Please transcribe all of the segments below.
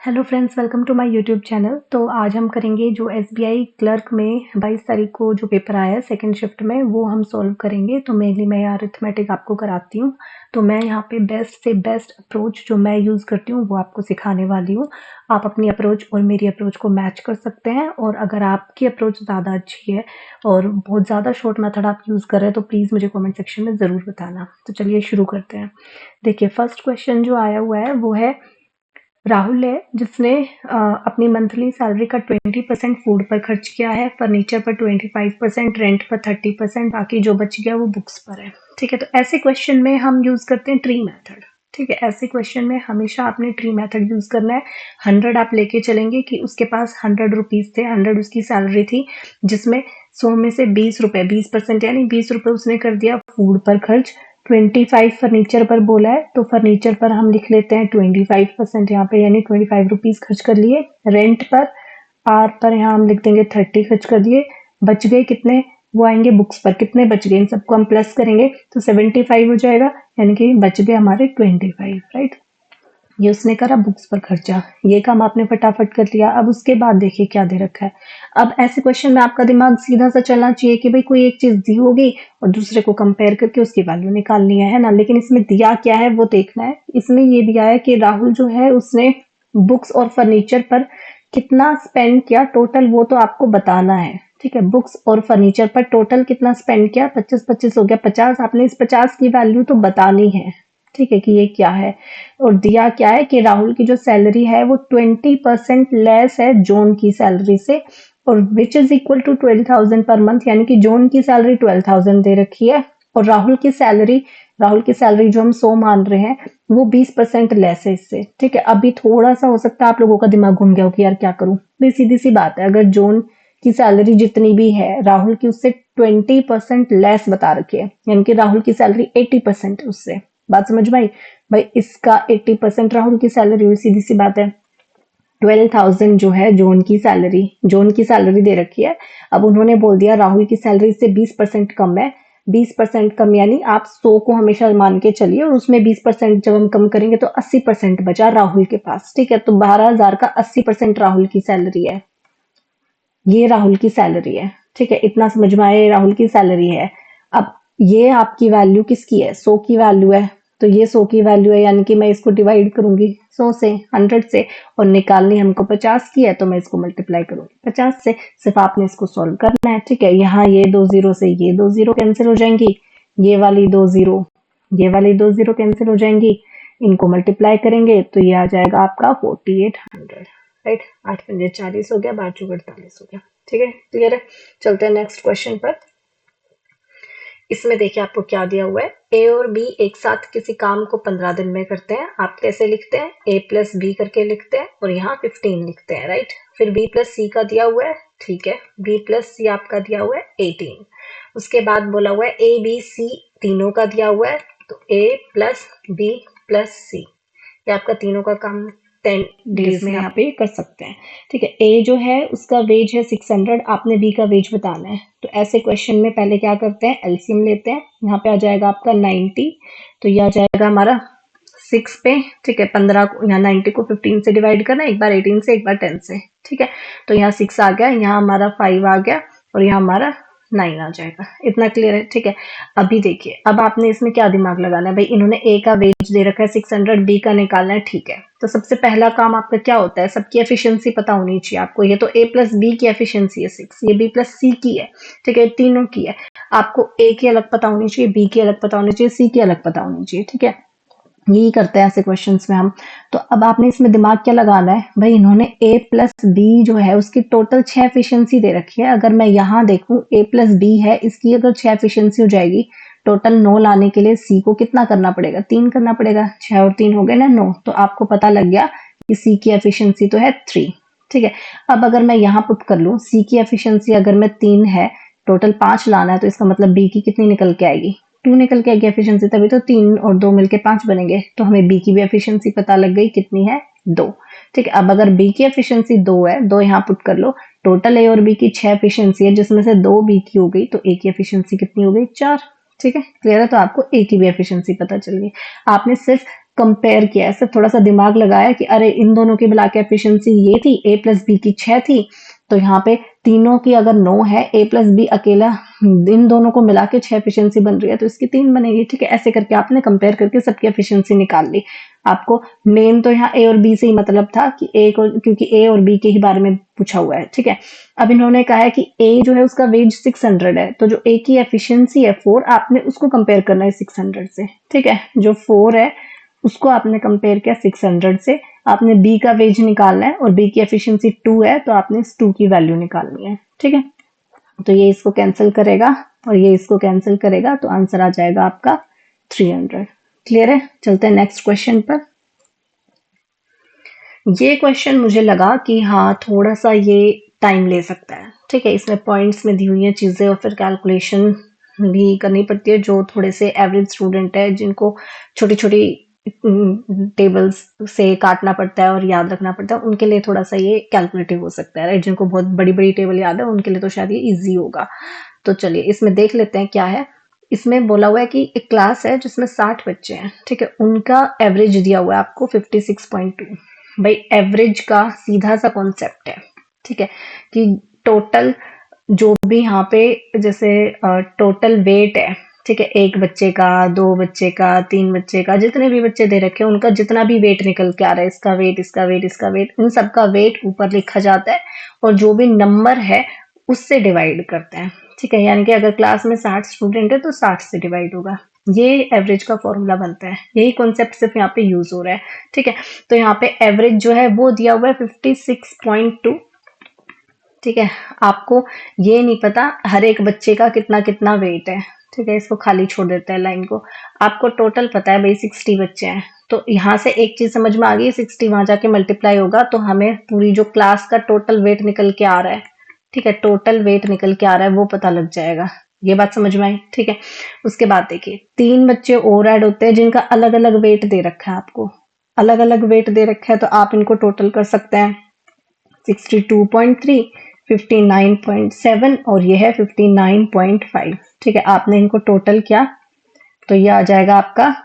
Hello friends, welcome to my YouTube channel. तो आज हम करेंगे जो एसबीआई क्लर्क में 22 तारीख को जो पेपर आया है सेकंड शिफ्ट में, वो हम सॉल्व करेंगे। तो मेनली मैं यहाँ अरिथमेटिक आपको कराती हूँ। तो मैं यहाँ पे बेस्ट से बेस्ट अप्रोच जो मैं यूज़ करती हूँ वो आपको सिखाने वाली हूँ। आप अपनी अप्रोच और मेरी अप्रोच को मैच कर सकते हैं, और अगर आपकी अप्रोच ज़्यादा अच्छी है और बहुत ज़्यादा शॉर्ट मेथड आप यूज़ कर रहे हैं तो प्लीज़ मुझे कॉमेंट सेक्शन में ज़रूर बताना। तो चलिए शुरू करते हैं। देखिए, फर्स्ट क्वेश्चन जो आया हुआ है वो है, राहुल है जिसने अपनी मंथली सैलरी का 20% फूड पर खर्च किया है, फर्नीचर पर 25%, रेंट पर 30%, बाकी जो बच गया वो बुक्स पर है। ठीक है, तो ऐसे क्वेश्चन में हम यूज करते हैं ट्री मेथड। ठीक है, ऐसे क्वेश्चन में हमेशा आपने ट्री मेथड यूज करना है। 100 आप लेके चलेंगे कि उसके पास 100 रुपीज थे, 100 उसकी सैलरी थी, जिसमें 100 में से 20 रुपए, 20% यानी 20 रुपए उसने कर दिया फूड पर खर्च। 25 फर्नीचर पर बोला है तो फर्नीचर पर हम लिख लेते हैं 25% यहाँ पे, यानी 25 रुपीज खर्च कर लिए। रेंट पर आर पर यहाँ हम लिख देंगे 30 खर्च कर दिए। बच गए कितने, वो आएंगे बुक्स पर, कितने बच गए इन सबको हम प्लस करेंगे तो 75 हो जाएगा, यानी कि बच गए हमारे 25। राइट, ये उसने करा बुक्स पर खर्चा। ये काम आपने फटाफट कर लिया। अब उसके बाद देखिए क्या दे रखा है। अब ऐसे क्वेश्चन में आपका दिमाग सीधा सा चलना चाहिए कि भाई कोई एक चीज दी होगी और दूसरे को कंपेयर करके उसकी वैल्यू निकालनी है ना। लेकिन इसमें दिया क्या है वो देखना है। इसमें ये दिया है कि राहुल जो है उसने बुक्स और फर्नीचर पर कितना स्पेंड किया टोटल, वो तो आपको बताना है। ठीक है, बुक्स और फर्नीचर पर टोटल कितना स्पेंड किया, 25-25 हो गया 50। आपने इस 50 की वैल्यू तो बतानी है। ठीक है, कि ये क्या है। और दिया क्या है कि राहुल की जो सैलरी है वो 20% लेस है जॉन की सैलरी से, और which is equal to 12,000 per month, यानी कि जॉन की सैलरी 12,000 दे रखी है और राहुल की सैलरी जो हम 100 मान रहे हैं वो 20% लेस है इससे। ठीक है, अभी थोड़ा सा हो सकता है आप लोगों का दिमाग घूम गया हो कि यार क्या करूं। भाई सीधी सी बात है, अगर जॉन की सैलरी जितनी भी है राहुल की उससे 20% लेस बता रखी है, यानी कि राहुल की सैलरी 80% उससे। बात समझ में आई? भाई इसका 80% राहुल की सैलरी हुई, सीधी सी बात है। 12,000 जो है जोन की सैलरी दे रखी है। अब उन्होंने बोल दिया राहुल की सैलरी से 20% कम है। 20% कम यानी आप 100 को हमेशा मान के चलिए, और उसमें 20% जब हम कम करेंगे तो 80% बचा राहुल के पास। ठीक है, तो 12,000 का 80% राहुल की सैलरी है। ये राहुल की सैलरी है। ठीक है, इतना समझ में आया, राहुल की सैलरी है। अब ये आपकी वैल्यू किसकी है, 100 की वैल्यू है। तो ये 100 की वैल्यू है, यानी कि मैं इसको डिवाइड करूंगी 100 से, 100 से, और निकालनी हमको 50 की है तो मैं इसको मल्टीप्लाई करूंगी 50 से। सिर्फ आपने इसको सॉल्व करना है। ठीक है, यहाँ ये 2 जीरो से ये 2 जीरो कैंसिल हो जाएंगी, ये वाली 2 जीरो, ये वाली 2 जीरो कैंसिल हो जाएंगी। इनको मल्टीप्लाई करेंगे तो ये आ जाएगा आपका 4800। राइट, 8 पंजे 40 हो गया, 12 चौक 48 हो गया। ठीक है, क्लियर है। चलते हैं नेक्स्ट क्वेश्चन पर। इसमें देखिए आपको क्या दिया हुआ है, ए और बी एक साथ किसी काम को 15 दिन में करते हैं। आप कैसे लिखते हैं, ए प्लस बी करके लिखते हैं और यहाँ 15 लिखते हैं। राइट, फिर बी प्लस सी का दिया हुआ है। ठीक है, बी प्लस सी आपका दिया हुआ है 18। उसके बाद बोला हुआ है ए बी सी तीनों का दिया हुआ है, तो ए प्लस बी प्लस सी, ये आपका तीनों का काम 10 डेज में यहाँ पे कर सकते हैं। ठीक है, ए जो है उसका वेज है 600, आपने बी का वेज बताना है। तो ऐसे क्वेश्चन में पहले क्या करते हैं, एलसीएम लेते हैं। यहाँ पे आ जाएगा आपका 90, तो ये आ जाएगा हमारा 6 पे। ठीक है, 15 को यहाँ 90 को 15 से डिवाइड करना, एक बार 18 से एक बार 10 से। ठीक है, तो यहाँ 6 आ गया, यहाँ हमारा 5 आ गया और यहाँ हमारा 9 आ जाएगा। इतना क्लियर है। ठीक है, अभी देखिए, अब आपने इसमें क्या दिमाग लगाना है। भाई इन्होंने ए का वेज दे रखा है 600, बी का निकालना है। ठीक है, तो सबसे पहला काम आपका क्या होता है, सबकी एफिशिएंसी पता होनी चाहिए आपको। ये तो ए प्लस बी की एफिशिएंसी है 6, ये बी प्लस सी की है। ठीक है, तीनों की है। आपको ए की अलग पता होनी चाहिए, बी की अलग पता होनी चाहिए, सी की अलग पता होनी चाहिए। ठीक है, यही करते हैं ऐसे क्वेश्चंस में हम। तो अब आपने इसमें दिमाग क्या लगाना है, भाई इन्होंने a प्लस बी जो है उसकी टोटल 6 एफिशिएंसी दे रखी है। अगर मैं यहाँ देखूं a प्लस बी है, इसकी अगर 6 एफिशिएंसी हो जाएगी, टोटल 9 लाने के लिए c को कितना करना पड़ेगा, 3 करना पड़ेगा। 6 और 3 हो गए ना 9, तो आपको पता लग गया कि c की एफिशिएंसी तो है 3। ठीक है, अब अगर मैं यहाँ पुट कर लूं c की एफिशिएंसी अगर मैं 3 है, टोटल 5 लाना है, तो इसका मतलब b की कितनी निकल के आएगी, 2 निकल के आएगी एफिशिएंसी, तभी तो 3 और 2 मिलके 5 बनेंगे। तो हमें बी की भी एफिशिएंसी पता लग गई, कितनी है 2। ठीक है, अब अगर बी की एफिशिएंसी 2 है, 2 यहाँ पुट कर लो, टोटल ए और बी की 6 एफिशिएंसी है, जिसमें से 2 बी की हो गई, तो ए की एफिशिएंसी कितनी हो गई 4। ठीक है, क्लियर है। तो आपको ए की भी एफिशिएंसी पता चल गई। आपने सिर्फ कंपेयर किया, ऐसे थोड़ा सा दिमाग लगाया कि अरे इन दोनों की मिला के एफिशिएंसी ये थी, a प्लस बी की 6 थी, तो यहाँ पे तीनों की अगर 9 है, a प्लस बी अकेला इन दोनों को मिला के 6 एफिशिएंसी बन रही है, तो इसकी 3 बनेगी। ठीक है, ऐसे करके आपने कंपेयर करके सबकी एफिशिएंसी निकाल ली। आपको मेन तो यहाँ a और b से ही मतलब था कि क्योंकि a और b के ही बारे में पूछा हुआ है। ठीक है, अब इन्होंने कहा है कि a जो है उसका वेज 600 है, तो जो a की एफिशिएंसी है 4, आपने उसको कंपेयर करना है 600 से। ठीक है, जो 4 है उसको आपने कंपेयर किया 600 से। आपने बी का वेज निकालना है और बी की एफिशिएंसी 2 है, तो आपने इस 2 की वैल्यू निकालनी है। ठीक है, तो ये इसको कैंसिल करेगा और ये इसको कैंसिल करेगा, तो आंसर आ जाएगा आपका 300। क्लियर है? चलते हैं नेक्स्ट क्वेश्चन पर। ये क्वेश्चन मुझे लगा कि हाँ थोड़ा सा ये टाइम ले सकता है। ठीक है, इसमें पॉइंट्स में दी हुई हैं चीजें और फिर कैलकुलेशन भी करनी पड़ती है। जो थोड़े से एवरेज स्टूडेंट है, जिनको छोटी छोटी टेबल्स से काटना पड़ता है और याद रखना पड़ता है, उनके लिए थोड़ा सा ये कैलकुलेटिव हो सकता है। राइट, जिनको बहुत बड़ी बड़ी टेबल याद है उनके लिए तो शायद ये इजी होगा। तो चलिए इसमें देख लेते हैं क्या है। इसमें बोला हुआ है कि एक क्लास है जिसमें 60 बच्चे हैं। ठीक है, उनका एवरेज दिया हुआ है आपको 56.2। भाई एवरेज का सीधा सा कॉन्सेप्ट है। ठीक है, कि टोटल जो भी यहाँ पे जैसे टोटल वेट है। ठीक है, एक बच्चे का, दो बच्चे का, तीन बच्चे का, जितने भी बच्चे दे रखे हैं उनका जितना भी वेट निकल के आ रहा है, इसका वेट, इसका वेट, इसका वेट, इन सबका वेट ऊपर लिखा जाता है और जो भी नंबर है उससे डिवाइड करते हैं। ठीक है, यानी कि अगर क्लास में 60 स्टूडेंट है तो 60 से डिवाइड होगा। ये एवरेज का फॉर्मूला बनता है। यही कॉन्सेप्ट सिर्फ यहाँ पे यूज हो रहा है। ठीक है, तो यहाँ पे एवरेज जो है वो दिया हुआ है 56.2। ठीक है, आपको ये नहीं पता हर एक बच्चे का कितना कितना वेट है। ठीक है, इसको खाली छोड़ देते हैं लाइन को। आपको टोटल पता है भाई 60 बच्चे हैं, तो यहाँ से एक चीज समझ में आ गई, 60 वहां जाके मल्टीप्लाई होगा तो हमें पूरी जो क्लास का टोटल वेट निकल के आ रहा है। ठीक है, टोटल वेट निकल के आ रहा है वो पता लग जाएगा। ये बात समझ में आई? ठीक है, उसके बाद देखिए 3 बच्चे और ऐड होते हैं जिनका अलग अलग वेट दे रखा है। आपको अलग अलग वेट दे रखा है तो आप इनको टोटल कर सकते हैं। 62.3, 59.7 और ये है 59.5। ठीक है, आपने इनको टोटल किया तो ये आ जाएगा आपका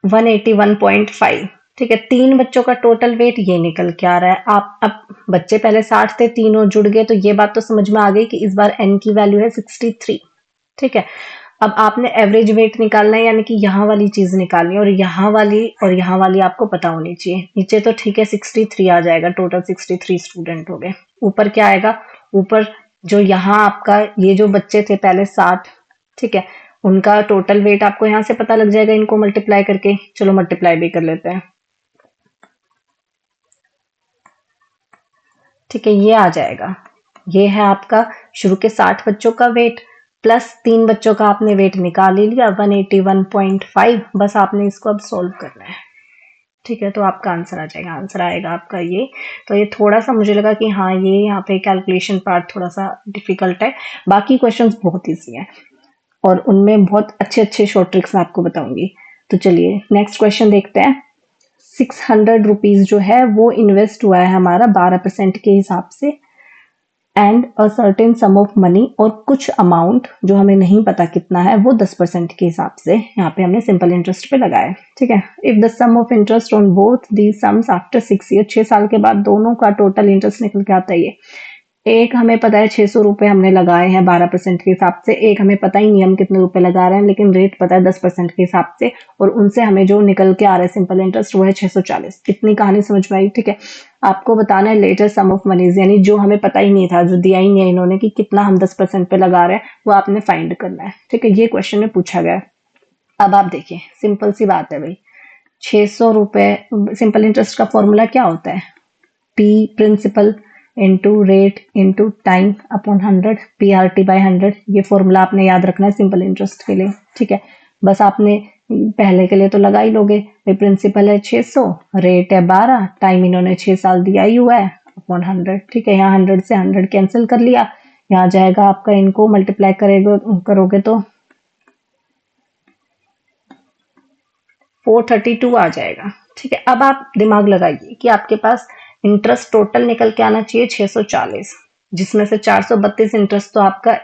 181.5। ठीक है, 3 बच्चों का टोटल वेट ये निकल के आ रहा है। आप अब बच्चे पहले 60 थे, तीनों जुड़ गए, तो ये बात तो समझ में आ गई कि इस बार n की वैल्यू है 63। ठीक है, अब आपने एवरेज वेट निकालना है, यानी कि यहाँ वाली चीज निकालनी है और यहाँ वाली आपको पता होनी चाहिए। नीचे तो ठीक है 63 आ जाएगा, टोटल 63 स्टूडेंट हो गए। ऊपर क्या आएगा? ऊपर जो यहाँ आपका ये जो बच्चे थे पहले 60, ठीक है, उनका टोटल वेट आपको यहाँ से पता लग जाएगा इनको मल्टीप्लाई करके। चलो मल्टीप्लाई भी कर लेते हैं। ठीक है, ये आ जाएगा, ये है आपका शुरू के 60 बच्चों का वेट प्लस 3 बच्चों का आपने वेट निकाल ही लिया 181.5। बस आपने इसको अब सॉल्व करना है। ठीक है, तो आपका आंसर आ जाएगा, आंसर आएगा आपका ये। तो ये थोड़ा सा मुझे लगा कि हाँ ये यहाँ पे कैलकुलेशन पार्ट थोड़ा सा डिफिकल्ट है। बाकी क्वेश्चंस बहुत ईजी हैं और उनमें बहुत अच्छे अच्छे शॉर्ट ट्रिक्स मैं आपको बताऊंगी। तो चलिए नेक्स्ट क्वेश्चन देखते हैं। 600 रुपीज जो है वो इन्वेस्ट हुआ है हमारा 12% के हिसाब से and a certain some of money, और कुछ अमाउंट जो हमें नहीं पता कितना है वो 10% के हिसाब से यहाँ पे हमने सिंपल इंटरेस्ट पे लगाया। ठीक है, if the sum of interest on both the sums after 6 year, 6 साल के बाद दोनों का टोटल इंटरेस्ट निकल के आता है। ये एक हमें पता है 600 रुपए हमने लगाए हैं 12% के हिसाब से, एक हमें पता ही नहीं हम कितने रुपए लगा रहे हैं, लेकिन रेट पता है 10% के हिसाब से, और उनसे हमें जो निकल के आ रहा है सिंपल इंटरेस्ट वो है 640। इतनी कहानी समझ में आई? ठीक है, आपको बताना है लेटर सम ऑफ मनीज, यानी जो हमें पता ही नहीं था, जो दिया ही नहीं है इन्होंने कि कितना हम 10% पे लगा रहे हैं, वो आपने फाइंड करना है। ठीक है, ये क्वेश्चन में पूछा गया है। अब आप देखिए सिंपल सी बात है भाई, 600 रुपए, सिंपल इंटरेस्ट का फॉर्मूला क्या होता है? P principal into rate into time upon 100, PRT by 100। ये फॉर्मूला आपने याद रखना है सिंपल इंटरेस्ट के लिए। ठीक है, बस आपने पहले के लिए तो लगा ही लोगे भाई, प्रिंसिपल है 600, रेट है 12, टाइम इन्होंने 6 साल दिया ही हुआ है, अपॉन 100। ठीक है, यहाँ 100 से 100 कैंसिल कर लिया, यहाँ जाएगा आपका, इनको मल्टीप्लाई करोगे तो 432 आ जाएगा। ठीक है, अब आप दिमाग लगाइए कि आपके पास इंटरेस्ट टोटल निकल के आना चाहिए 640, जिसमें से 432 इंटरेस्ट तो आपका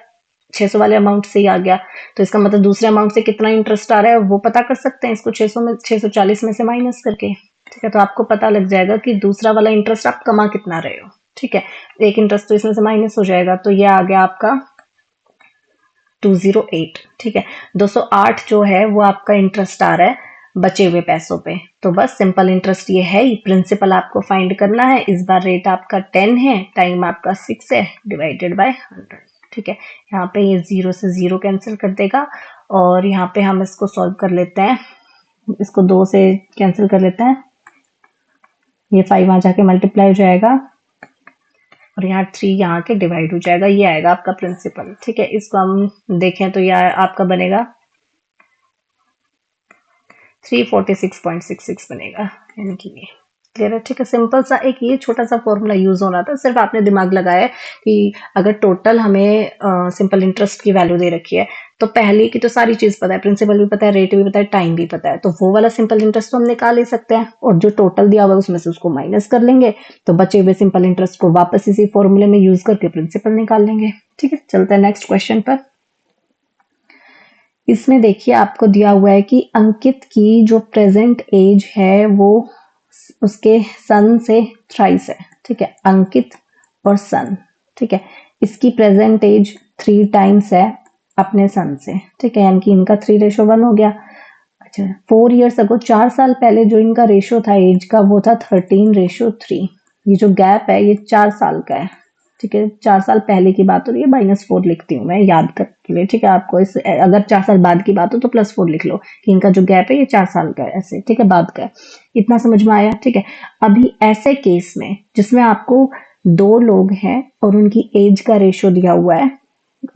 600 वाले अमाउंट से ही आ गया, तो इसका मतलब दूसरे अमाउंट से कितना इंटरेस्ट आ रहा है वो पता कर सकते हैं इसको 600 में 640 में से माइनस करके। ठीक है, तो आपको पता लग जाएगा कि दूसरा वाला इंटरेस्ट आप कमा कितना रहे हो। ठीक है, एक इंटरेस्ट तो इसमें से माइनस हो जाएगा, तो ये आ गया आपका 208। ठीक है, 208 जो है वो आपका इंटरेस्ट आ रहा है बचे हुए पैसों पे। तो बस सिंपल इंटरेस्ट ये है, प्रिंसिपल आपको फाइंड करना है। इस बार रेट आपका 10 है, टाइम आपका 6 है, डिवाइडेड बाय 100। ठीक है, यहाँ पे ये 0 से 0 कैंसिल कर देगा, और यहाँ पे हम इसको सॉल्व कर लेते हैं, इसको 2 से कैंसिल कर लेते हैं, ये 5 वहां जाके मल्टीप्लाई हो जाएगा, और यहाँ 3 यहाँ के डिवाइड हो जाएगा, ये आएगा आपका प्रिंसिपल। ठीक है, इसको हम देखें तो यह आपका बनेगा 346.66 बनेगा, यानी कि ये क्लियर है। ठीक है, सिंपल सा एक ये छोटा सा फॉर्मूला यूज हो रहा था, सिर्फ आपने दिमाग लगाया है कि अगर टोटल हमें सिंपल इंटरेस्ट की वैल्यू दे रखी है, तो पहले की तो सारी चीज पता है, प्रिंसिपल भी पता है, रेट भी पता है, टाइम भी पता है, तो वो वाला सिंपल इंटरेस्ट तो हम निकाल ही सकते हैं, और जो टोटल दिया हुआ है उसमें से उसको माइनस कर लेंगे, तो बचे हुए सिंपल इंटरेस्ट को वापस इसी फॉर्मूले में यूज करके प्रिंसिपल निकाल लेंगे। ठीक है, चलते हैं नेक्स्ट क्वेश्चन पर। इसमें देखिए आपको दिया हुआ है कि अंकित की जो प्रेजेंट एज है वो उसके सन से थ्राइस है। ठीक है, अंकित और सन, ठीक है, इसकी प्रेजेंट एज 3 टाइम्स है अपने सन से। ठीक है, यानी कि इनका 3:1 हो गया। अच्छा, 4 ईयर्स अगो, 4 साल पहले जो इनका रेशो था एज का वो था 13:3। ये जो गैप है ये 4 साल का है। ठीक है, 4 साल पहले की बात हो रही है, -4 लिखती हूँ मैं याद करके लिए। ठीक है, आपको इस अगर 4 साल बाद की बात हो तो +4 लिख लो कि इनका जो गैप है ये 4 साल का है, ऐसे। ठीक है, बाद का है। इतना समझ में आया? ठीक है, अभी ऐसे केस में जिसमें आपको 2 लोग हैं और उनकी एज का रेशो दिया हुआ है,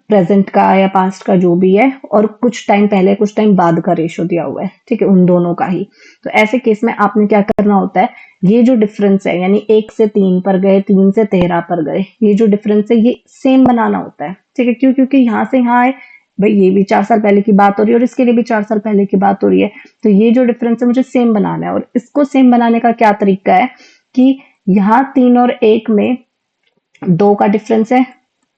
प्रेजेंट का या पास्ट का जो भी है, और कुछ टाइम पहले कुछ टाइम बाद का रेशो दिया हुआ है। ठीक है, उन दोनों का ही। तो ऐसे केस में आपने क्या करना होता है, ये जो डिफरेंस है यानी 1 से 3 पर गए, 3 से 13 पर गए, ये जो डिफरेंस है ये सेम बनाना होता है। ठीक है, क्यों? क्योंकि यहाँ से यहाँ आए, भाई ये भी 4 साल पहले की बात हो रही है और इसके लिए भी 4 साल पहले की बात हो रही है, तो ये जो डिफरेंस है मुझे सेम बनाना है। और इसको सेम बनाने का क्या तरीका है कि यहाँ 3 और 1 में 2 का डिफरेंस है,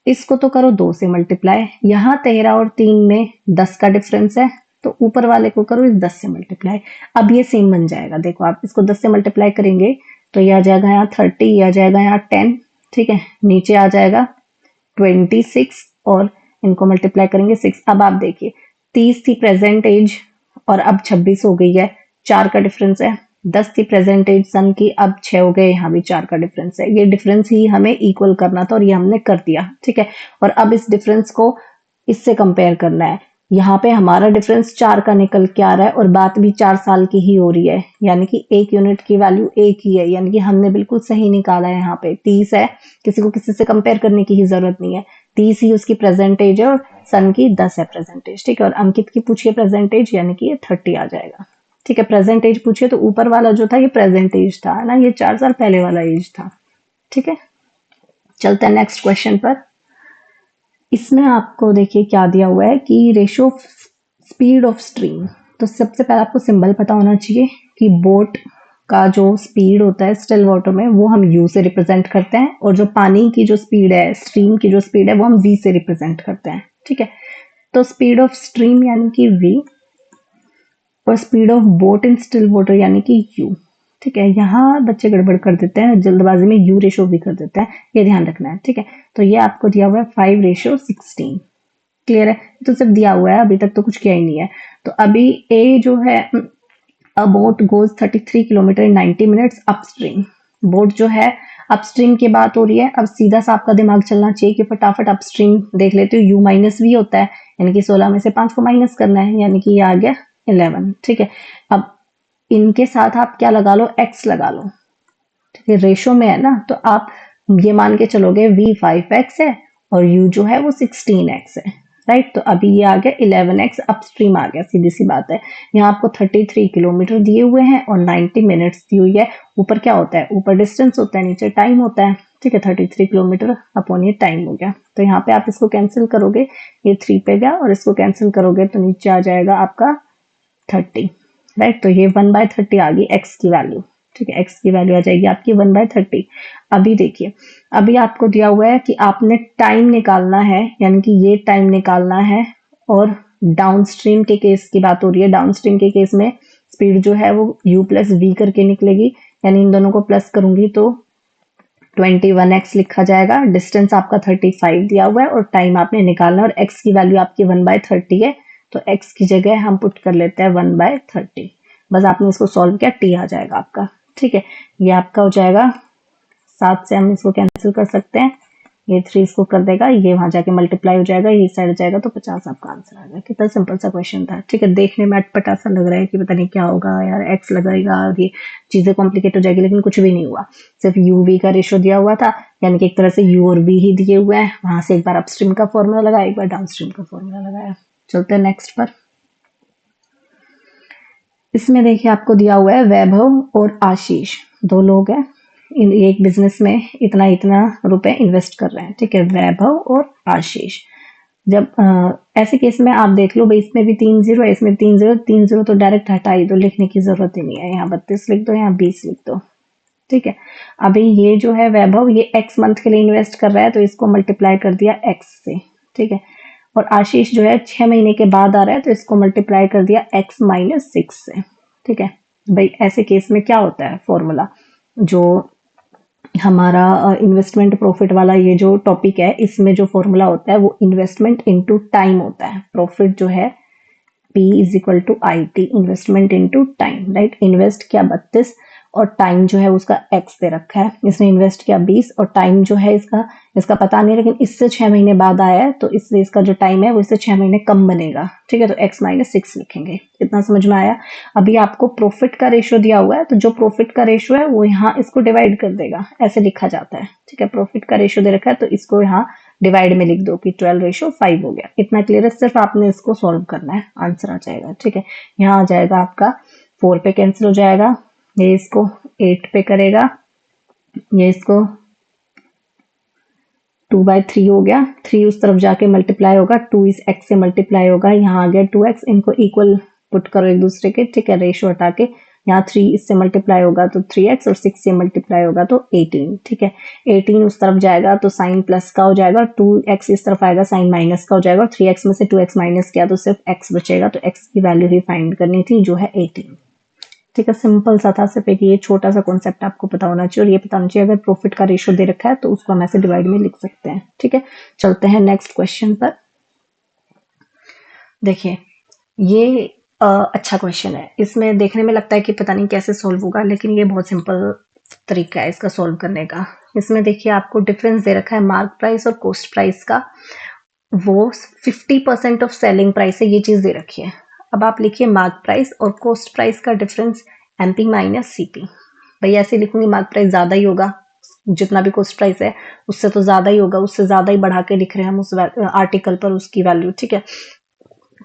इसको तो करो 2 से मल्टीप्लाई। यहाँ 13 और 3 में 10 का डिफरेंस है, तो ऊपर वाले को करो इस 10 से मल्टीप्लाई। अब ये सेम बन जाएगा। देखो, आप इसको 10 से मल्टीप्लाई करेंगे तो ये आ जाएगा यहाँ 30, ये आ जाएगा यहाँ 10। ठीक है, नीचे आ जाएगा 26, और इनको मल्टीप्लाई करेंगे 6। अब आप देखिए, 30 थी प्रेजेंट एज और अब 26 हो गई है, 4 का डिफरेंस है। 10 थी प्रेजेंट एज सन की, अब 6 हो गए, यहाँ भी 4 का डिफरेंस है। ये डिफरेंस ही हमें इक्वल करना था और ये हमने कर दिया। ठीक है, और अब इस डिफरेंस को इससे कंपेयर करना है। यहाँ पे हमारा डिफरेंस 4 का निकल के आ रहा है और बात भी 4 साल की ही हो रही है, यानी कि 1 यूनिट की वैल्यू 1 ही है, यानी कि हमने बिल्कुल सही निकाला है। यहाँ पे 30 है, किसी को किसी से कंपेयर करने की ही जरूरत नहीं है। 30 ही उसकी प्रेजेंटेज है और सन की 10 है प्रेजेंटेज। ठीक है, और अंकित की पूछिए प्रेजेंटेज, यानी कि ये 30 आ जाएगा। ठीक है, प्रेजेंट एज पूछिए तो ऊपर वाला जो था ये प्रेजेंट एज था ना, ये 4 साल पहले वाला एज था। ठीक है, चलते हैं नेक्स्ट क्वेश्चन पर। इसमें आपको देखिए क्या दिया हुआ है कि ratio of speed of stream. तो सबसे पहले आपको सिंबल पता होना चाहिए कि बोट का जो स्पीड होता है स्टिल वाटर में वो हम यू से रिप्रेजेंट करते हैं, और जो पानी की जो स्पीड है, स्ट्रीम की जो स्पीड है, वो हम वी से रिप्रेजेंट करते हैं। ठीक है, तो स्पीड ऑफ स्ट्रीम यानी कि वी, और speed of boat in still water यानी कि यू। ठीक है, यहाँ बच्चे गड़बड़ कर देते हैं, जल्दबाजी में यू रेशो भी कर देते हैं, ये ध्यान रखना है। ठीक है, तो ये आपको दिया हुआ है 5:16। क्लियर है? तो सिर्फ दिया हुआ है, अभी तक तो कुछ किया ही नहीं है। तो अभी ए जो है, अ बोट गोज 33 किलोमीटर इन 90 मिनट्स अपस्ट्रीम। बोट जो है अपस्ट्रीम की बात हो रही है। अब सीधा सा आपका दिमाग चलना चाहिए कि फटाफट अपस्ट्रीम देख लेते हो। यू माइनस वी होता है, यानी कि 16 में से 5 को माइनस करना है, यानी कि ये आ गया 11। ठीक है, अब इनके साथ आप क्या लगा लो, एक्स लगा लो। ठीक है, रेशो में है ना, तो आप ये मान के चलोगे v 5x है और u जो है वो 16x है। राइट, तो अभी ये आ गया 11x अपस्ट्रीम आ गया, सीधी सी बात है। यहाँ आपको 33 किलोमीटर दिए हुए हैं और 90 मिनट्स दी हुई है। ऊपर क्या होता है, ऊपर डिस्टेंस होता है, नीचे टाइम होता है। ठीक है, 33 किलोमीटर अपॉन ये टाइम हो गया। तो यहाँ पे आप इसको कैंसिल करोगे, ये 3 पे गया, और इसको कैंसिल करोगे तो नीचे आ जाएगा आपका 30। राइट, तो ये 1/30 आ गई एक्स की वैल्यू। ठीक है, x की वैल्यू आ जाएगी आपकी 1/30। अभी देखिए, अभी आपको दिया हुआ है कि आपने टाइम निकालना है, यानी कि ये टाइम निकालना है, और डाउनस्ट्रीम के केस की बात हो रही है। डाउनस्ट्रीम के केस में स्पीड जो है वो u प्लस वी करके निकलेगी, यानी इन दोनों को प्लस करूंगी तो 21x लिखा जाएगा। डिस्टेंस आपका 35 दिया हुआ है और टाइम आपने निकालना है, और x की वैल्यू आपकी 1/30 है, तो x की जगह हम पुट कर लेते हैं 1/30। बस आपने इसको सॉल्व किया, t आ जाएगा आपका। ठीक है, ये आपका हो जाएगा, 7 से हम इसको कैंसिल कर सकते हैं, ये 3 इसको कर देगा, ये वहां जाके मल्टीप्लाई हो जाएगा, ये साइड जाएगा, तो 50 आपका आंसर आ गया। कितना सिंपल सा क्वेश्चन था। ठीक है, देखने में अटपटा सा लग रहा है कि पता नहीं क्या होगा यार, एक्स लगेगा और ये चीजें कॉम्प्लिकेट हो जाएगी, लेकिन कुछ भी नहीं हुआ। सिर्फ यू वी का रेशो दिया हुआ था, यानी कि एक तरह से यू और वी ही दिए हुए हैं, वहां से एक बार अपस्ट्रीम का फॉर्मूला लगाया, एक बार डाउनस्ट्रीम का फॉर्मूला लगाया। चलते हैं नेक्स्ट पर। इसमें देखिए आपको दिया हुआ है वैभव और आशीष, दो लोग हैं, एक बिजनेस में इतना इतना रुपए इन्वेस्ट कर रहे हैं। ठीक है, वैभव और आशीष। जब ऐसे केस में आप देख लो भाई, इसमें भी 3 जीरो है, इसमें भी 3 जीरो, 3 जीरो तो डायरेक्ट हटा ही दो, लिखने की जरूरत ही नहीं है। यहाँ 32 लिख दो, यहाँ 20 लिख दो। ठीक है, अभी ये जो है वैभव, ये x मंथ के लिए इन्वेस्ट कर रहा है, तो इसको मल्टीप्लाई कर दिया x से। ठीक है, और आशीष जो है 6 महीने के बाद आ रहा है, तो इसको मल्टीप्लाई कर दिया x माइनस 6 से। ठीक है भाई, ऐसे केस में क्या होता है फॉर्मूला, जो हमारा इन्वेस्टमेंट प्रॉफिट वाला ये जो टॉपिक है, इसमें जो फॉर्मूला होता है वो इन्वेस्टमेंट इनटू टाइम होता है। प्रॉफिट जो है P is equal to I T, investment into time, right. Invest किया 32 और टाइम जो है उसका x दे रखा है, इसने इन्वेस्ट किया 20 और टाइम जो है इसका इसका पता नहीं, लेकिन इससे 6 महीने बाद आया है, तो इससे इसका जो टाइम है वो इससे 6 महीने कम बनेगा। ठीक है, तो x माइनस 6 लिखेंगे। इतना समझ में आया। अभी आपको प्रॉफिट का रेशियो दिया हुआ है, तो जो प्रॉफिट का रेशियो है वो यहाँ इसको डिवाइड कर देगा, ऐसे लिखा जाता है। ठीक है, प्रॉफिट का रेशियो दे रखा है, तो इसको यहाँ डिवाइड में लिख दो कि 12:5 हो गया। इतना क्लियर है, सिर्फ आपने इसको सॉल्व करना है, आंसर आ जाएगा। ठीक है, यहाँ आ जाएगा आपका 4 पे कैंसिल हो जाएगा, ये इसको 8 पे करेगा, ये इसको 2/3 हो गया, 3 उस तरफ जाके मल्टीप्लाई होगा, 2 इस x से मल्टीप्लाई होगा, यहाँ आ गया 2x, इनको इक्वल पुट करो एक दूसरे के। ठीक है, रेशो हटा के यहाँ 3 इससे मल्टीप्लाई होगा तो 3x, और 6 से मल्टीप्लाई होगा तो 18। ठीक है, 18 उस तरफ जाएगा तो साइन प्लस का हो जाएगा, 2x इस तरफ आएगा साइन माइनस का हो जाएगा, और 3x में से 2x माइनस किया तो सिर्फ x बचेगा, तो x की वैल्यू ही फाइंड करनी थी जो है 18। ठीक है, सिंपल सा था, सिर्फ एक ये छोटा सा कॉन्सेप्ट आपको पता होना चाहिए, और ये पता होना चाहिए अगर प्रॉफिट का रेशियो दे रखा है तो उसको हम ऐसे डिवाइड में लिख सकते हैं। ठीक है, चलते हैं नेक्स्ट क्वेश्चन पर। देखिए, ये अच्छा क्वेश्चन है, इसमें देखने में लगता है कि पता नहीं कैसे सॉल्व होगा, लेकिन ये बहुत सिंपल तरीका है इसका सॉल्व करने का। इसमें देखिए आपको डिफरेंस दे रखा है मार्क प्राइस और कॉस्ट प्राइस का, वो 50% ऑफ सेलिंग प्राइस है, ये चीज दे रखी है। अब आप लिखिए मार्क प्राइस और कॉस्ट प्राइस का डिफरेंस एमपी माइनस सीपी। भाई ऐसे लिखूंगी, मार्क प्राइस ज्यादा ही होगा, जितना भी कॉस्ट प्राइस है उससे तो ज्यादा ही होगा, उससे ज्यादा ही बढ़ा के लिख रहे हैं हम उस आर्टिकल पर उसकी वैल्यू। ठीक है,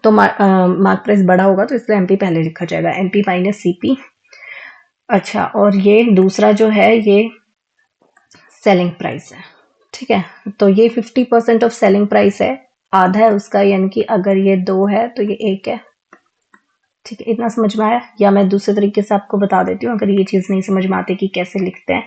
तो मार्क प्राइस बड़ा होगा तो इसलिए एमपी पहले लिखा जाएगा, एमपी माइनस सीपी। अच्छा, और ये दूसरा जो है ये सेलिंग प्राइस है। ठीक है, तो ये 50% ऑफ सेलिंग प्राइस है, आधा है उसका, यानी कि अगर ये 2 है तो ये 1 है। ठीक है, इतना समझ में आया, या मैं दूसरे तरीके से आपको बता देती हूँ अगर ये चीज नहीं समझ में आती कि कैसे लिखते हैं।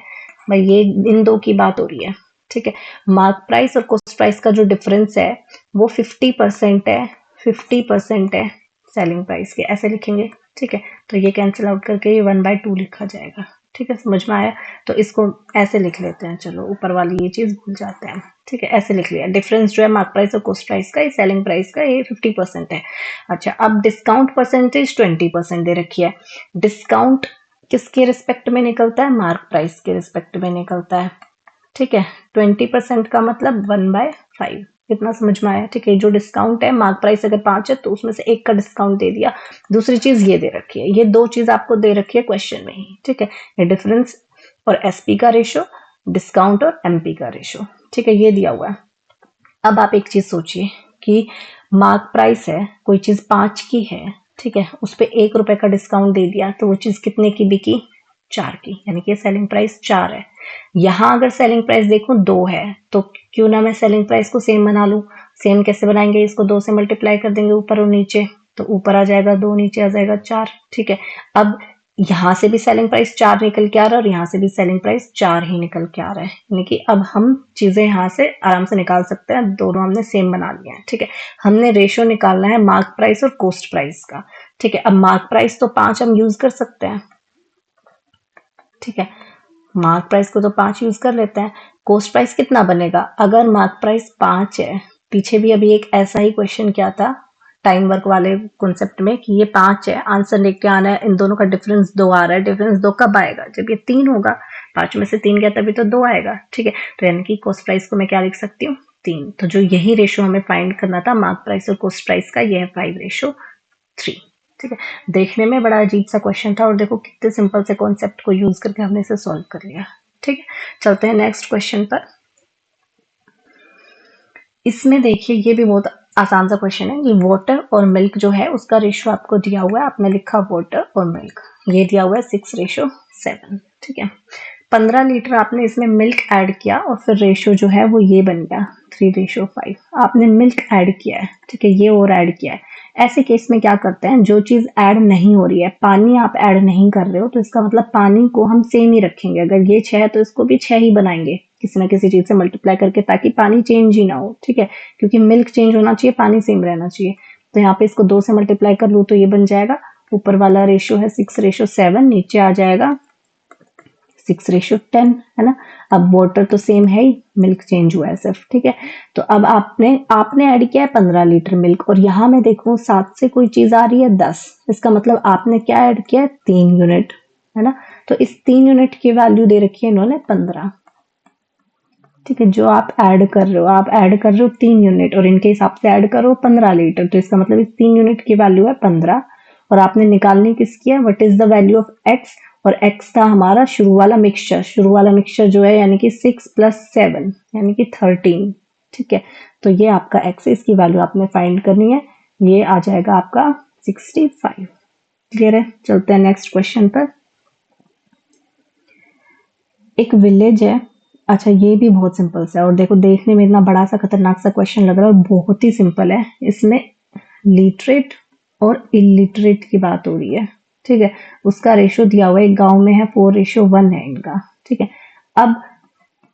भाई ये इन दो की बात हो रही है। ठीक है, मार्क प्राइस और कॉस्ट प्राइस का जो डिफरेंस है वो 50% है, 50% है सेलिंग प्राइस के, ऐसे लिखेंगे। ठीक है, तो ये कैंसिल आउट करके ये 1/2 लिखा जाएगा। ठीक है, समझ में आया, तो इसको ऐसे लिख लेते हैं, चलो ऊपर वाली ये चीज भूल जाते हैं। ठीक है, ऐसे लिख लिया, डिफरेंस जो है मार्क प्राइस और कॉस्ट प्राइस का, ये सेलिंग प्राइस का, ये 50% है। अच्छा, अब डिस्काउंट परसेंटेज 20% दे रखी है। डिस्काउंट किसके रिस्पेक्ट में निकलता है, मार्क प्राइस के रिस्पेक्ट में निकलता है। ठीक है, 20% का मतलब 1/5, इतना समझ में आया। ठीक है, जो डिस्काउंट है, मार्क प्राइस अगर 5 है तो उसमें से 1 का डिस्काउंट दे दिया। दूसरी चीज ये दे रखी है, ये 2 चीज आपको दे रखी है क्वेश्चन में ही। ठीक है, ये डिफरेंस और एसपी का रेशो, डिस्काउंट और एमपी का रेशो। ठीक है, ये दिया हुआ है। अब आप एक चीज सोचिए कि मार्क प्राइस है, कोई चीज 5 की है, ठीक है, उस पर 1 रुपए का डिस्काउंट दे दिया तो वो चीज कितने की बिकी, 4 की, यानी कि सेलिंग प्राइस 4 है। यहाँ अगर सेलिंग प्राइस देखो 2 है, तो क्यों ना मैं सेलिंग प्राइस को सेम बना लूं। सेम कैसे बनाएंगे, इसको 2 से मल्टीप्लाई कर देंगे ऊपर और नीचे, तो ऊपर आ जाएगा 2, नीचे आ जाएगा 4। ठीक है, अब यहाँ से भी सेलिंग प्राइस 4 निकल के आ रहा है और यहाँ से भी सेलिंग प्राइस 4 ही निकल के आ रहा है, यानी कि अब हम चीजें यहाँ से आराम से निकाल सकते हैं, दोनों हमने सेम बना लिया है। ठीक है, हमने रेशियो निकालना है मार्क प्राइस और कोस्ट प्राइस का। ठीक है, अब मार्क प्राइस तो 5 हम यूज कर सकते हैं। ठीक है, मार्क प्राइस को तो 5 यूज कर लेते हैं। कोस्ट प्राइस कितना बनेगा? अगर मार्क प्राइस 5 है, पीछे भी अभी एक ऐसा ही क्वेश्चन क्या था टाइम वर्क वाले कॉन्सेप्ट में कि ये 5 है, आंसर लेके आना है, इन दोनों का डिफरेंस 2 आ रहा है। डिफरेंस 2 कब आएगा? जब ये 3 होगा। 5 में से 3 गया तभी तो 2 आएगा। ठीक है, तो यानी कि कोस्ट प्राइस को मैं क्या लिख सकती हूँ? 3। तो जो यही रेशो हमें फाइंड करना था मार्क प्राइस और कोस्ट प्राइस का, ये है 5:3। ठीक है, देखने में बड़ा अजीब सा क्वेश्चन था और देखो कितने सिंपल से कॉन्सेप्ट को यूज करके हमने इसे सॉल्व कर लिया। ठीक है, चलते हैं नेक्स्ट क्वेश्चन पर। इसमें देखिए ये भी बहुत आसान सा क्वेश्चन है कि वाटर और मिल्क जो है उसका रेशियो आपको दिया हुआ है, आपने लिखा वाटर और मिल्क, ये दिया हुआ है 6:7। ठीक है, 15 लीटर आपने इसमें मिल्क ऐड किया और फिर रेशियो जो है वो ये बन गया 3:5। आपने मिल्क ऐड किया है, ठीक है, ये और ऐड किया है। ऐसे केस में क्या करते हैं, जो चीज ऐड नहीं हो रही है, पानी आप ऐड नहीं कर रहे हो, तो इसका मतलब पानी को हम सेम ही रखेंगे। अगर ये 6 है तो इसको भी 6 ही बनाएंगे किसी ना किसी चीज से मल्टीप्लाई करके, ताकि पानी चेंज ही ना हो। ठीक है, क्योंकि मिल्क चेंज होना चाहिए, पानी सेम रहना चाहिए। तो यहाँ पे इसको 2 से मल्टीप्लाई कर लूँ तो ये बन जाएगा, ऊपर वाला रेशियो है 6:7, नीचे आ जाएगा 6:10, है ना। अब वाटर तो सेम है ही, मिल्क चेंज हुआ है सिर्फ। ठीक है, तो अब आपने ऐड किया है 15 लीटर मिल्क और यहाँ मैं देखूं 7 से कोई चीज आ रही है 10, इसका मतलब आपने क्या ऐड किया है? 3 यूनिट, है ना। तो इस 3 यूनिट की वैल्यू दे रखी है इन्होंने 15। ठीक है, जो आप ऐड कर रहे हो, आप ऐड कर रहे हो 3 यूनिट और इनके हिसाब से ऐड करो 15 लीटर, तो इसका मतलब इस 3 यूनिट की वैल्यू है 15। और आपने निकालनी किसकी है? What is the value of x, और एक्स था हमारा शुरू वाला मिक्सचर। शुरू वाला मिक्सचर जो है यानी कि 6 + 7 यानी कि 13। ठीक है, तो ये आपका एक्स है, इसकी वैल्यू आपने फाइंड करनी है, ये आ जाएगा आपका 65। क्लियर है, चलते हैं नेक्स्ट क्वेश्चन पर। एक विलेज है, अच्छा ये भी बहुत सिंपल सा है और देखो देखने में इतना बड़ा सा खतरनाक सा क्वेश्चन लग रहा है, बहुत ही सिंपल है। इसमें लिटरेट और इलिटरेट की बात हो रही है। ठीक है, उसका रेशियो दिया हुआ है, एक गांव में है 4:1 है इनका। ठीक है, अब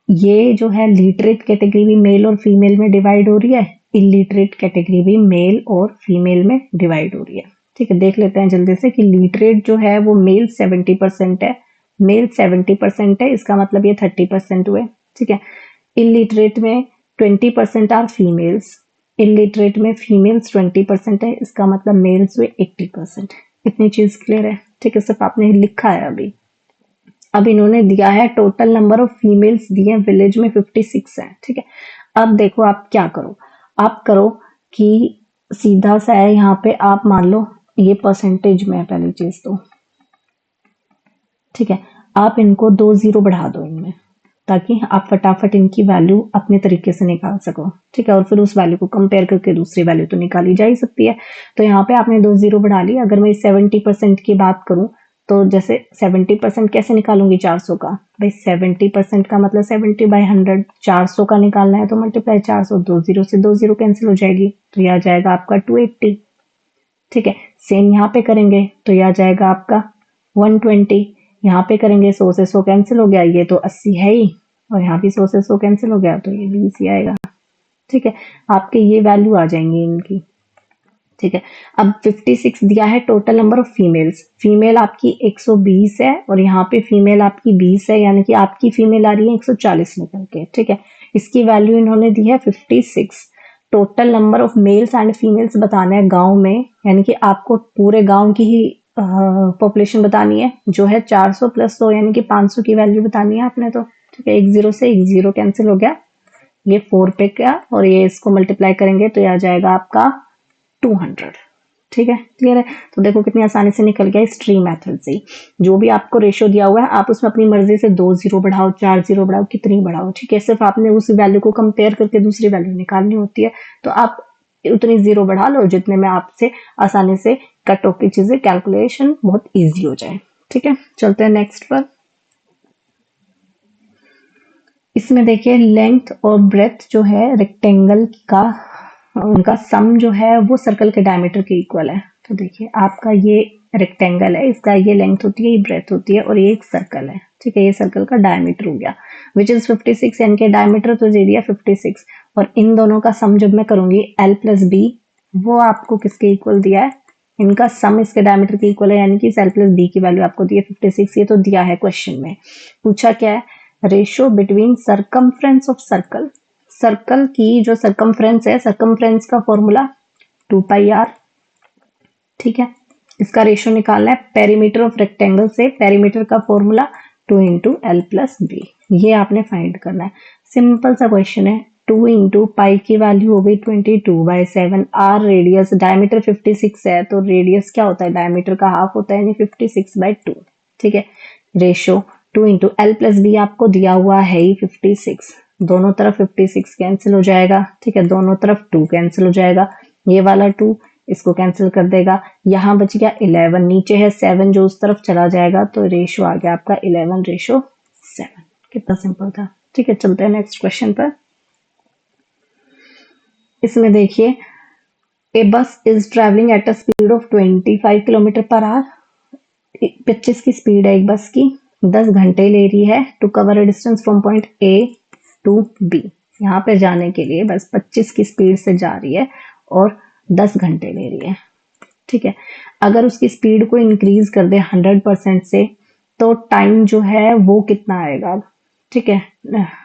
ये जो है लिटरेट कैटेगरी भी मेल और फीमेल में डिवाइड हो रही है, इलिटरेट कैटेगरी भी मेल और फीमेल में डिवाइड हो रही है। ठीक है, देख लेते हैं जल्दी से कि लिटरेट जो है वो मेल 70% है, मेल 70% है, इसका मतलब ये 30% हुए। ठीक है, इलिटरेट में 20% आर फीमेल्स, इलिटरेट में फीमेल्स 20% है, इसका मतलब मेल्स हुए 80%। इतनी चीज क्लियर है। ठीक है, सिर्फ आपने लिखा है अभी। अब इन्होंने दिया है टोटल नंबर ऑफ फीमेल्स दिए हैं विलेज में 56 है। ठीक है, अब देखो आप क्या करो, आप करो कि सीधा सा है, यहाँ पे आप मान लो ये परसेंटेज में है पहली चीज तो। ठीक है, आप इनको 2 0 बढ़ा दो इनमें, ताकि आप फटाफट इनकी वैल्यू अपने तरीके से निकाल सको। ठीक है, और फिर उस वैल्यू को कंपेयर करके दूसरी वैल्यू तो निकाली जा ही सकती है। तो यहाँ पे आपने 2 0 बढ़ा ली। अगर मैं 70% की बात करूं तो जैसे 70% कैसे निकालूंगी 400 का? भाई 70% का मतलब 70/100, 400 का निकालना है तो मल्टीप्लाई 400, 2 0 से 2 0 कैंसिल हो जाएगी, तो यह आ जाएगा आपका 280। ठीक है, सेम यहाँ पे करेंगे तो यह आ जाएगा आपका 120। यहाँ पे करेंगे 100 से 100 कैंसिल हो गया, ये तो 80 है ही, और यहाँ भी 100 से 100 कैंसिल हो गया तो ये 20 ही आएगा। ठीक है, आपके ये वैल्यू आ जाएंगी इनकी। ठीक है, अब 56 दिया है total number of females, female आपकी 120 है और यहाँ पे फीमेल आपकी 20 है, यानी कि आपकी फीमेल आ रही है 140 निकल के। ठीक है, इसकी वैल्यू इन्होंने दी है 56। Total number of males and females बताना है गांव में, यानी कि आपको पूरे गांव की ही पॉपुलेशन बतानी है, जो है 400 + 100 यानी कि 500 की वैल्यू बतानी है आपने तो। ठीक है, 1 0 से 1 0 कैंसिल हो गया, ये 4 पे गया और ये इसको मल्टीप्लाई करेंगे तो ये आ जाएगा आपका 200। ठीक है, क्लियर है। तो देखो कितनी आसानी से निकल गया इस ट्री मेथड से। जो भी आपको रेशियो दिया हुआ है आप उसमें अपनी मर्जी से 2 0 बढ़ाओ, 4 0 बढ़ाओ, कितनी बढ़ाओ। ठीक है, सिर्फ आपने उस वैल्यू को कंपेयर करके दूसरी वैल्यू निकालनी होती है, तो आप उतनी 0 बढ़ा लो जितने में आपसे आसानी से कट ऑफ की चीजें कैलकुलेशन बहुत इजी हो जाए। ठीक है, चलते हैं नेक्स्ट पर। इसमें देखिए लेंथ और ब्रेथ जो है रेक्टेंगल का, उनका सम जो है वो सर्कल के डायमीटर के इक्वल है। तो देखिए आपका ये रेक्टेंगल है, इसका ये लेंथ होती है, ये ब्रेथ होती है और ये एक सर्कल है, ठीक है, ये सर्कल का डायमीटर हो गया विच इज 56 यानी कि डायमीटर तो दे दिया 56 और इन दोनों का सम जब मैं करूंगी L प्लस बी वो आपको किसके इक्वल दिया है, इनका सम इसके डायमीटर के इक्वल है यानी कि L प्लस बी की वैल्यू आपको दी है 56, ये तो दिया है क्वेश्चन में। पूछा क्या है, ratio between circumference of circle, circle की जो सरकमफ्रेंस है, सरकमफ्रेंस का फॉर्मूला 2πr, ठीक है, इसका रेशियो निकालना है पेरीमीटर ऑफ रेक्टेंगल से, पेरीमीटर का formula 2 into L plus B, ये आपने फाइंड करना है। सिंपल सा क्वेश्चन है, 2 इंटू पाई की वैल्यू हो गई 22/7, आर रेडियस, डायमीटर 56 है तो रेडियस क्या होता है, डायमीटर का हाफ होता है यानी 56/2, ठीक है। Ratio 2 into L plus B आपको दिया हुआ है ही 56, दोनों तरफ 56 कैंसिल हो जाएगा, ठीक है, दोनों तरफ 2 कैंसिल हो जाएगा, ये वाला 2 इसको कैंसिल कर देगा, यहाँ बच गया 11, नीचे है 7 जो उस तरफ चला जाएगा तो रेशो आ गया आपका 11:7। कितना सिंपल था, ठीक है। चलते हैं नेक्स्ट क्वेश्चन पर। इसमें देखिए, ए बस is travelling at a speed of 25 kilometre per hour, 25 की स्पीड है एक बस की, 10 घंटे ले रही है to cover a distance from point A to B, यहाँ पे जाने के लिए बस 25 की स्पीड से जा रही है और 10 घंटे ले रही है, ठीक है। अगर उसकी स्पीड को इंक्रीज कर दे 100% से तो टाइम जो है वो कितना आएगा, ठीक है।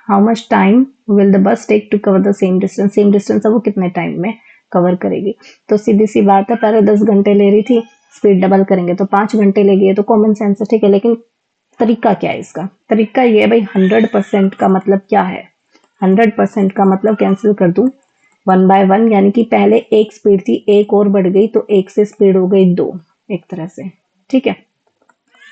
How much time will the bus take to cover the same distance, same distance है वो कितने टाइम में कवर करेगी, तो सीधी सी बात है, पहले 10 घंटे ले रही थी, स्पीड डबल करेंगे तो 5 घंटे लेगी, ये तो कॉमन सेंस है, ठीक है। लेकिन तरीका क्या है इसका, तरीका ये है भाई 100% का मतलब क्या है, 100% का मतलब कैंसिल कर दूं 1/1 यानी कि पहले एक स्पीड थी, एक और बढ़ गई तो एक से स्पीड हो गई 2 एक तरह से, ठीक है।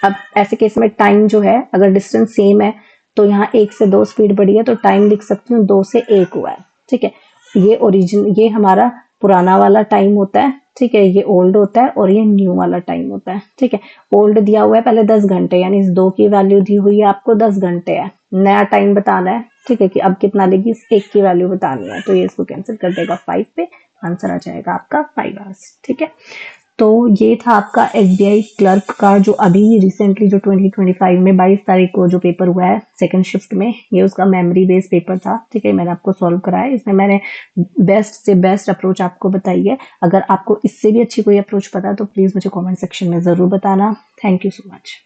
अब ऐसे केस में टाइम जो है अगर डिस्टेंस सेम है तो यहाँ 1 से 2 स्पीड बढ़ी है तो टाइम लिख सकती हूँ 2 से 1 हुआ है, ठीक है। ये हमारा पुराना वाला टाइम होता है, ठीक है, ये ओल्ड होता है और ये न्यू वाला टाइम होता है, ठीक है। ओल्ड दिया हुआ है पहले 10 घंटे यानी इस 2 की वैल्यू दी हुई है आपको 10 घंटे है, नया टाइम बताना है, ठीक है, कि अब कितना लेगी, इस 1 की वैल्यू बतानी है तो ये इसको कैंसिल कर देगा 5 पे, आंसर आ जाएगा आपका 5 आवर्स, ठीक है। तो ये था आपका एसबीआई क्लर्क का जो अभी रिसेंटली जो 2025 में 22 तारीख को जो पेपर हुआ है सेकंड शिफ्ट में, ये उसका मेमोरी बेस्ड पेपर था, ठीक है, मैंने आपको सॉल्व कराया, इसमें मैंने बेस्ट से बेस्ट अप्रोच आपको बताई है। अगर आपको इससे भी अच्छी कोई अप्रोच पता है तो प्लीज मुझे कमेंट सेक्शन में जरूर बताना। Thank you so much.